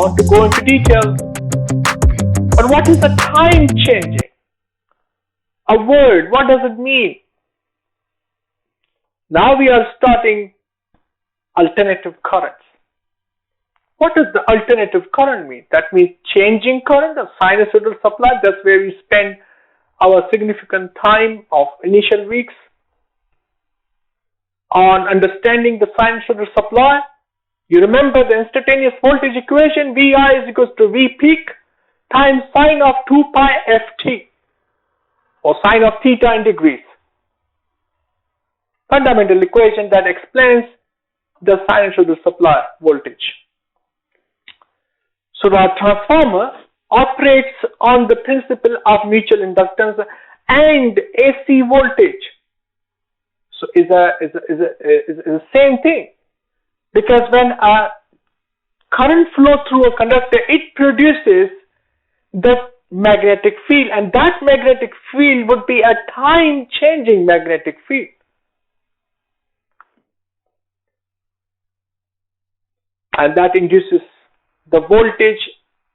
want to go into detail. But what is the time changing? A word, what does it mean? Now we are starting alternative currents. What does the alternative current mean? That means changing current, a sinusoidal supply. That's where we spend our significant time of initial weeks on understanding the sinusoidal supply. You remember the instantaneous voltage equation, VI is equals to V peak times sine of 2 pi ft, or sine of theta in degrees. Fundamental equation that explains the sinusoidal supply voltage. So the transformer operates on the principle of mutual inductance and AC voltage. So is the same thing, because when a current flows through a conductor, it produces the magnetic field, and that magnetic field would be a time-changing magnetic field. And that induces the voltage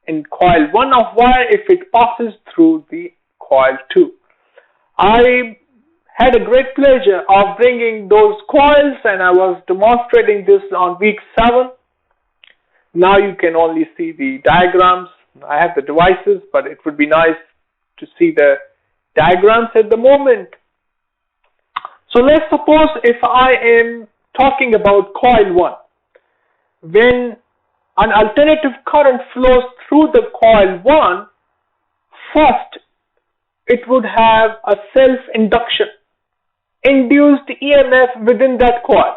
in coil 1 of wire if it passes through the coil 2. I had a great pleasure of bringing those coils, and I was demonstrating this on week 7. Now you can only see the diagrams. I have the devices, but it would be nice to see the diagrams at the moment. So let's suppose if I am talking about coil 1. When an alternative current flows through the coil 1, first it would have a self-induction, induced EMF within that coil.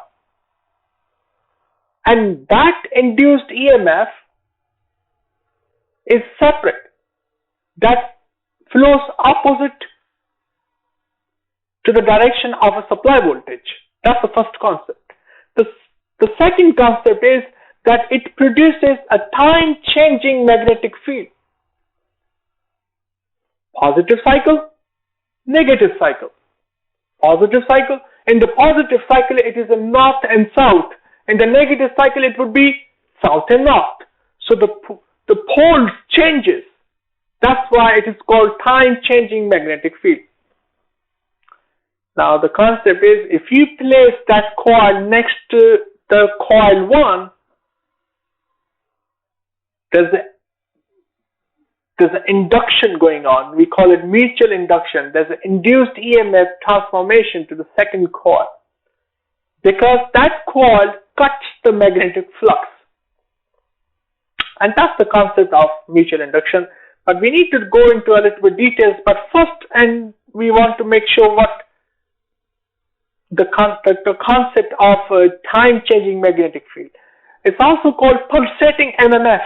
And that induced EMF is separate. That flows opposite to the direction of a supply voltage. That's the first concept. The second concept is that it produces a time-changing magnetic field. Positive cycle, negative cycle. Positive cycle. In the positive cycle, it is a north and south. In the negative cycle, it would be south and north. So the poles changes. That's why it is called time-changing magnetic field. Now the concept is, if you place that coil next to the coil 1, there's an induction going on. We call it mutual induction. There's an induced EMF transformation to the second coil, because that coil cuts the magnetic flux. And that's the concept of mutual induction. But we need to go into a little bit details. But first, and we want to make sure what the concept of a time-changing magnetic field. It's also called pulsating MMF.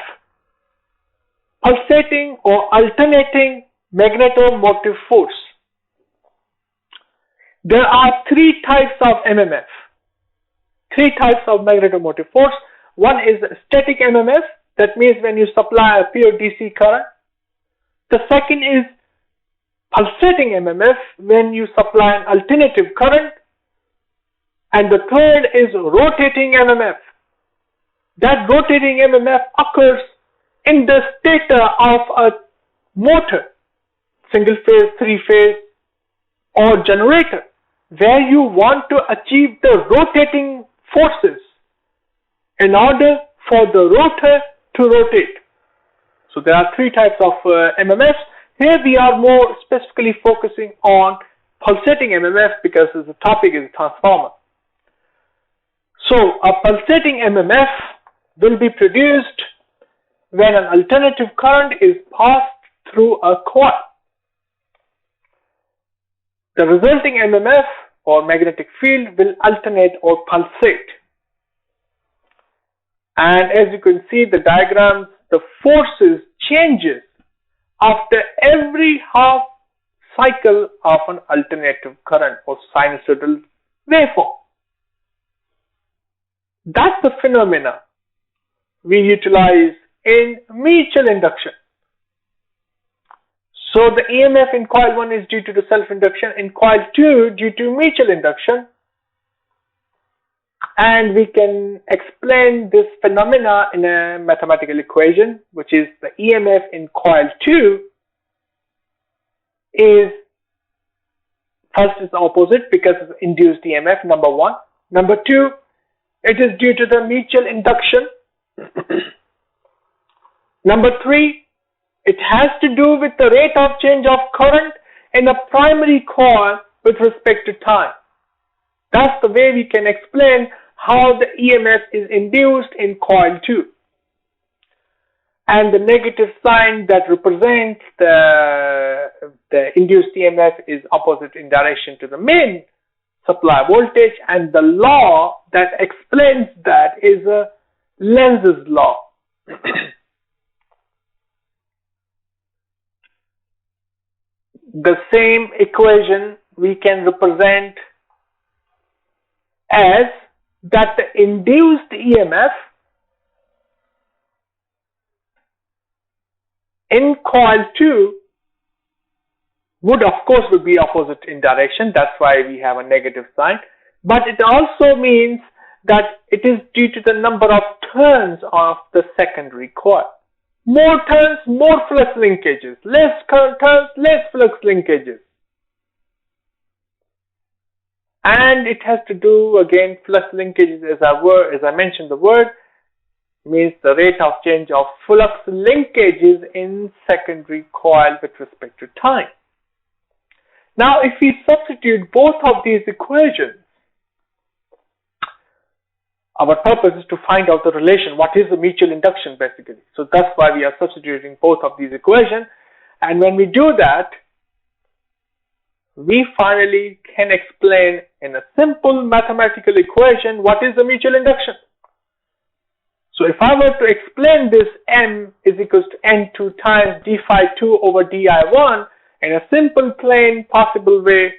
Pulsating or alternating magnetomotive force. There are 3 types of MMF. 3 types of magnetomotive force. One is static MMF. That means when you supply a pure DC current. The second is pulsating MMF, when you supply an alternative current. And the third is rotating MMF. That rotating MMF occurs in the stator of a motor, single phase, 3-phase, or generator, where you want to achieve the rotating forces in order for the rotor to rotate. So there are 3 types of MMFs. Here we are more specifically focusing on pulsating MMF because the topic is transformer. So a pulsating MMF will be produced when an alternative current is passed through a coil. The resulting MMF or magnetic field will alternate or pulsate. And as you can see the diagrams, the forces changes after every half cycle of an alternative current or sinusoidal waveform. That's the phenomena we utilize in mutual induction. So the EMF in coil 1 is due to the self-induction, in coil 2 due to mutual induction. And we can explain this phenomena in a mathematical equation, which is the EMF in coil 2 is, first is opposite because it's induced EMF, number one. Number two, it is due to the mutual induction. Number three, it has to do with the rate of change of current in a primary coil with respect to time. That's the way we can explain how the EMF is induced in coil 2. And the negative sign that represents the induced EMF is opposite in direction to the main supply voltage, and the law that explains that is Lenz's law. The same equation we can represent as that the induced EMF in coil 2 would of course be opposite in direction. That's why we have a negative sign. But it also means that it is due to the number of turns of the secondary coil. More turns, more flux linkages. Less turns, less flux linkages. And it has to do, again, flux linkages, as I mentioned the word, means the rate of change of flux linkages in secondary coil with respect to time. Now, if we substitute both of these equations, our purpose is to find out the relation. What is the mutual induction, basically? So that's why we are substituting both of these equations. And when we do that, we finally can explain in a simple mathematical equation what is the mutual induction. So if I were to explain this M is equals to N2 times d phi 2 over di1 in a simple, plain, possible way,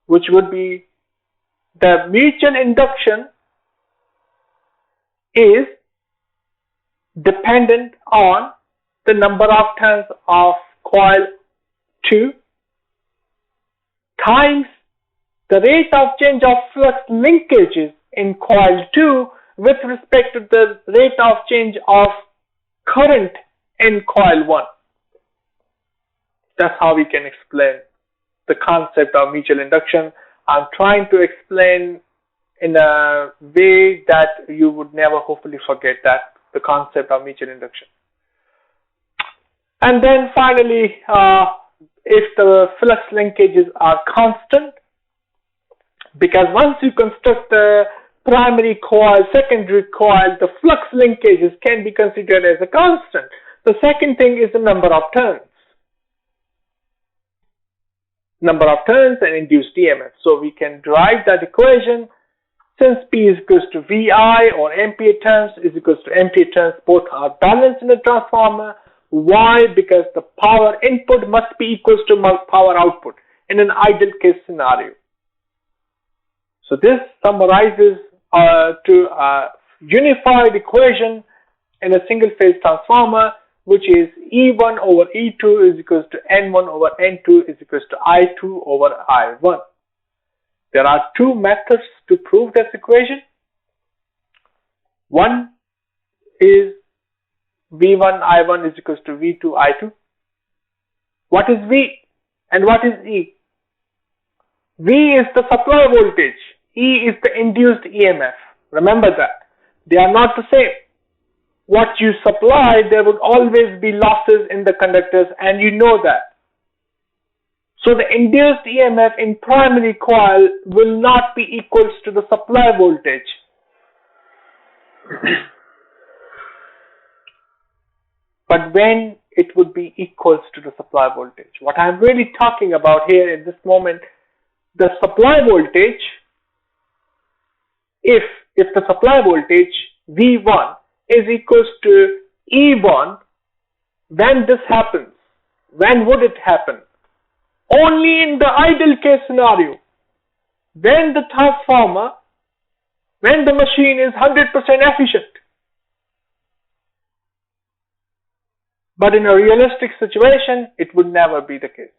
which would be the mutual induction is dependent on the number of turns of coil 2 times the rate of change of flux linkages in coil 2 with respect to the rate of change of current in coil 1. That's how we can explain the concept of mutual induction. I'm trying to explain in a way that you would never hopefully forget that, the concept of mutual induction. And then finally, if the flux linkages are constant, because once you construct the primary coil, secondary coil, the flux linkages can be considered as a constant. The second thing is the number of turns. Number of turns and induced EMF. So we can derive that equation. Since P is equals to VI, or ampere turns is equals to ampere turns, both are balanced in a transformer. Why? Because the power input must be equals to power output in an ideal case scenario. So this summarizes to a unified equation in a single phase transformer, which is E1 over E2 is equals to N1 over N2 is equals to I2 over I1. There are two methods to prove this equation. One is V1 I1 is equals to V2 I2. What is V and what is E? V is the supply voltage. E is the induced EMF. Remember that. They are not the same. What you supply, there would always be losses in the conductors, and you know that. So the induced EMF in primary coil will not be equals to the supply voltage. But when it would be equals to the supply voltage. What I'm really talking about here at this moment, the supply voltage, if the supply voltage V1 is equals to E1, when this happens, when would it happen? Only in the ideal case scenario, when the transformer, when the machine is 100% efficient. But in a realistic situation, it would never be the case.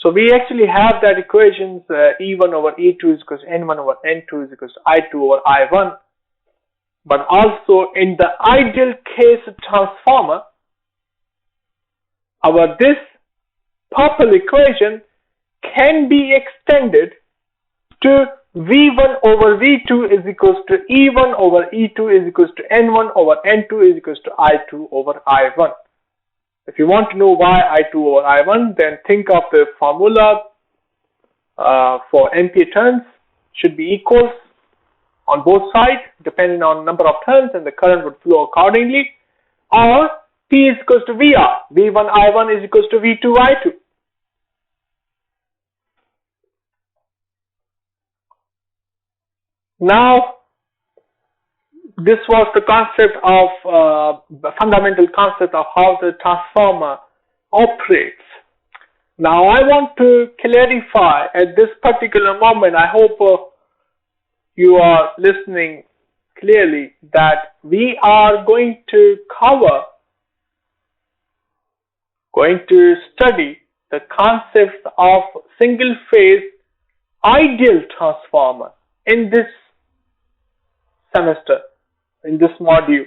So we actually have that equations E1 over E2 is equals to N1 over N2 is equals to I2 over I1. But also in the ideal case transformer, this purple equation can be extended to V1 over V2 is equals to E1 over E2 is equals to N1 over N2 is equals to I2 over I1. If you want to know why I2 over I1, then think of the formula for ampere turns should be equals on both sides depending on number of turns, and the current would flow accordingly, or P is equals to VR. V1 I1 is equals to V2 I2. Now, this was the concept of the fundamental concept of how the transformer operates. Now I want to clarify at this particular moment, I hope you are listening clearly, that we are going to study the concepts of single phase ideal transformer in this semester, in this module.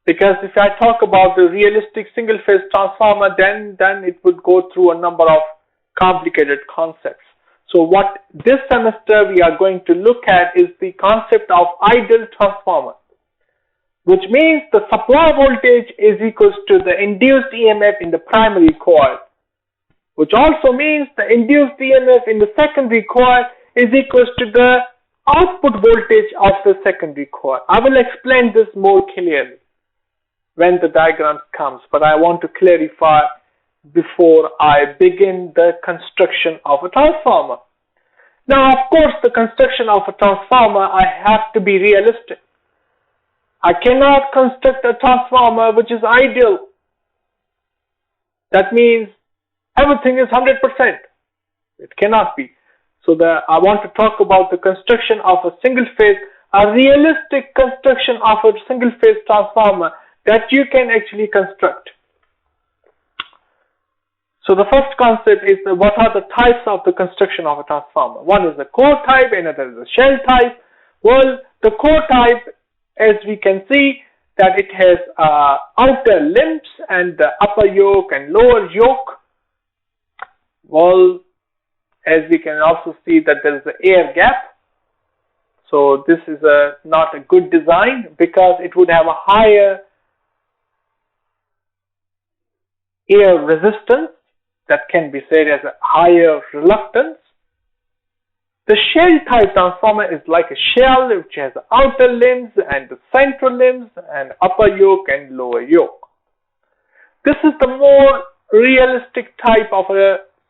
Because if I talk about the realistic single phase transformer, then it would go through a number of complicated concepts. So what this semester we are going to look at is the concept of ideal transformer, which means the supply voltage is equals to the induced EMF in the primary coil, which also means the induced EMF in the secondary coil is equals to the output voltage of the secondary coil. I will explain this more clearly when the diagram comes, but I want to clarify before I begin the construction of a transformer. Now, of course, the construction of a transformer, I have to be realistic. I cannot construct a transformer which is ideal. That means everything is 100%. It cannot be. So I want to talk about the construction of a single phase, a realistic construction of a single phase transformer that you can actually construct. So the first concept is what are the types of the construction of a transformer. One is the core type, another is the shell type. Well, the core type, as we can see, that it has outer limbs and the upper yoke and lower yoke. Well, as we can also see that there is an air gap. So this is not a good design because it would have a higher air resistance, that can be said as a higher reluctance. The shell type transformer is like a shell which has outer limbs and the central limbs and upper yoke and lower yoke. This is the more realistic type of a